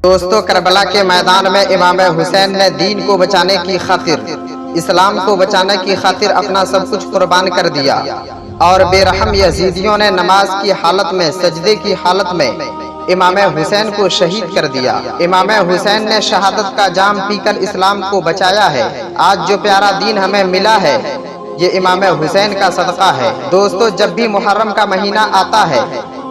दोस्तों, करबला के मैदान में इमाम हुसैन ने दीन को बचाने की खातिर, इस्लाम को बचाने की खातिर अपना सब कुछ कुर्बान कर दिया और बेरहम यजीदियों ने नमाज की हालत में, सजदे की हालत में इमाम हुसैन को शहीद कर दिया। इमाम हुसैन ने शहादत का जाम पीकर इस्लाम को बचाया है। आज जो प्यारा दीन हमें मिला है, ये इमाम हुसैन का सदका है। दोस्तों, जब भी मुहर्रम का महीना आता है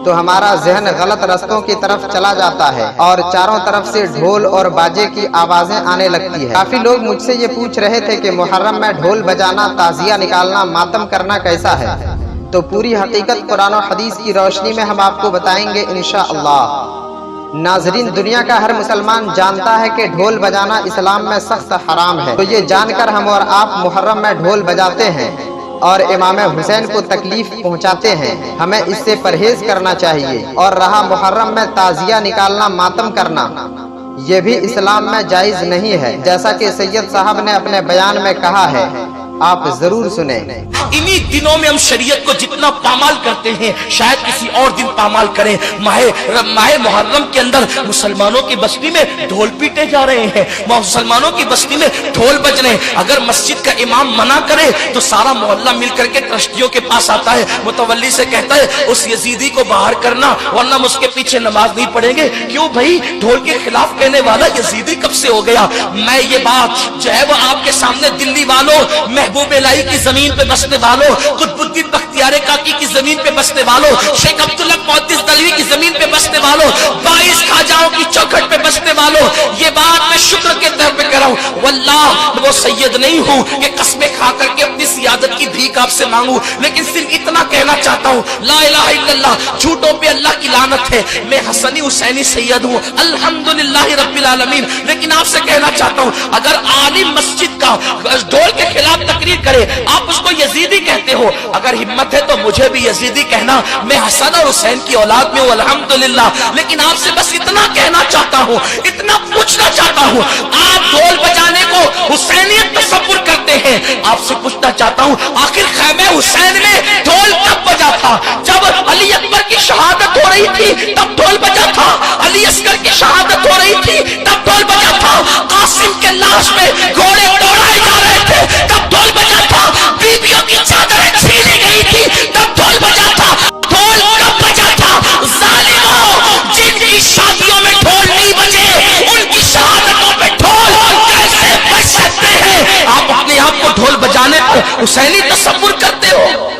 तो हमारा जहन गलत रास्तों की तरफ चला जाता है और चारों तरफ से ढोल और बाजे की आवाजें आने लगती है। काफी लोग मुझसे ये पूछ रहे थे कि मुहर्रम में ढोल बजाना, ताजिया निकालना, मातम करना कैसा है। तो पूरी हकीकत कुरान और हदीस की रोशनी में हम आपको बताएंगे इंशाअल्लाह। नाजरीन, दुनिया का हर मुसलमान जानता है कि ढोल बजाना इस्लाम में सख्त हराम है। तो ये जानकर हम और आप मुहर्रम में ढोल बजाते हैं और इमाम हुसैन को तकलीफ पहुंचाते हैं। हमें इससे परहेज करना चाहिए। और रहा मुहर्रम में ताजिया निकालना, मातम करना, ये भी इस्लाम में जायज नहीं है, जैसा कि सैयद साहब ने अपने बयान में कहा है। आप जरूर सुने। इन्हीं दिनों में हम शरीयत को जितना पामाल करते हैं, शायद किसी और दिन पामाल करें। माहे मुहर्रम के अंदर मुसलमानों की बस्ती में ढोल पीटे जा रहे हैं, मुसलमानों की बस्ती में ढोल बज रहे हैं। अगर मस्जिद का इमाम मना करे तो सारा मोहल्ला मिलकर के ट्रस्टियों के पास आता है, मुतवल्ली से कहता है उस यजीदी को बाहर करना, वरना हम उसके पीछे नमाज नहीं पढ़ेंगे। क्यों भाई? ढोल के खिलाफ कहने वाला यजीदी कब से हो गया? मैं ये बात जो है वो आपके सामने दिल्ली वालों, महबूब इलाही की जमीन पे बसने वालों, कुतुबुद्दीन बख्तियार काकी की जमीन पे बसने वालों, शेख अब्दुल्ला मुहद्दिस दलवी की जमीन पे बसने वालों, 22 खाजाओं की चौखट पे बसने वालों, ये बात मैं शुक्र के तौर पे कर रहा हूं। वल्लाह वो सैयद नहीं हूं कि कस्में खा करके अपनी सियादत की भीख आपसे मांगू, लेकिन सिर्फ इतना कहना चाहता हूं, ला इलाहा इल्लल्लाह, झूठों पे अल्लाह की लानत है। मैं हसनी हुसैनी सैयद हूं, अल्हम्दुलिल्लाह रब्बिल आलमीन। लेकिन आपसे कहना चाहता हूं, अगर आलिम मस्जिद का ढोल के खिलाफ तकरीर करे, आप उसको यजीदी कहते हो, अगर हिम्मत है तो मुझे भी यजीदी कहना। मैं हसन और हुसैन की औलाद में हूं, अल्हम्दुलिल्लाह। लेकिन आपसे बस इतना कहना चाहता हूं, इतना पूछना चाहता हूं, आप ढोल बजाने को हुसैनियत तसव्वुर करते हैं, आपसे पूछना चाहता हूं, आखिर खैमे हुसैन में ढोल कब बजा था? जब अली अकबर की शहादत हो रही थी तब ढोल बजा था, अली असगर की शहादत हो रही थी तब ढोल बजा था, कासिम के लाश में घोड़े दौड़ाए जा रहे थे तब ढोल बजा था, बीबियों की चादरें छीनी गई थी तब ढोल बजा था। ढोल कब बजा था? जालिमों, जिनकी शादियों में ढोल नहीं बजे, उनकी शहादतों पे ढोल कैसे बज सकते हैं? आप अपने आप को ढोल बजाने पर हुसैनी तसव्वुर करते हो?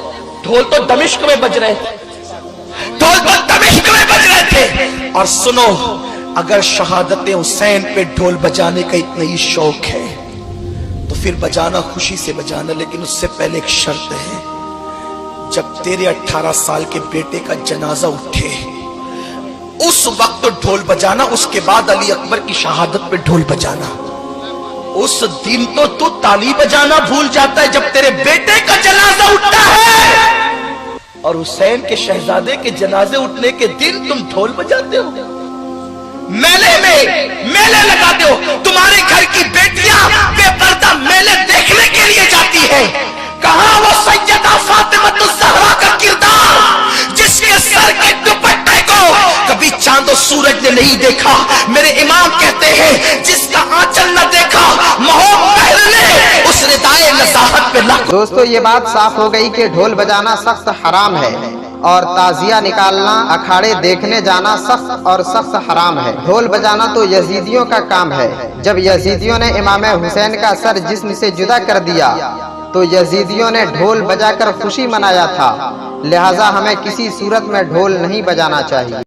ढोल तो दमिश्क में बज रहे थे, ढोल तो दमिश्क में बज रहे थे। और सुनो, अगर शहादत हुसैन पे ढोल बजाने का इतना ही शौक है तो फिर बजाना, खुशी से बजाना, लेकिन उससे पहले एक शर्त है। जब तेरे 18 साल के बेटे का जनाजा उठे उस वक्त ढोल बजाना, उसके बाद अली अकबर की शहादत पे ढोल बजाना। उस दिन तो तू ताली बजाना भूल जाता है जब तेरे बेटे का जनाजा उठता है, और हुसैन के शहजादे के जनाजे उठने के दिन तुम ढोल बजाते हो, मेले लगाते हो। तुम्हारे घर की बेटियां बेपर्दा मेले देखने के लिए जाती है। कहां वो सैयदा फातिमा ज़हरा का किरदार, जिसके सर के दुपट्टे को कभी चांद और सूरज ने नहीं देखा। मेरे इमाम कहते हैं, जिसका आंचल न देखा मोहब्बत ने उस रिदाए नज़ाहत पे लग। दोस्तों, ये बात साफ हो गई कि ढोल बजाना सख्त हराम है और ताजिया निकालना, अखाड़े देखने जाना सख्त और सख्त हराम है। ढोल बजाना तो यजीदियों का काम है। जब यजीदियों ने इमाम हुसैन का सर जिस्म से जुदा कर दिया तो यजीदियों ने ढोल बजाकर खुशी मनाया था। लिहाजा हमें किसी सूरत में ढोल नहीं बजाना चाहिए।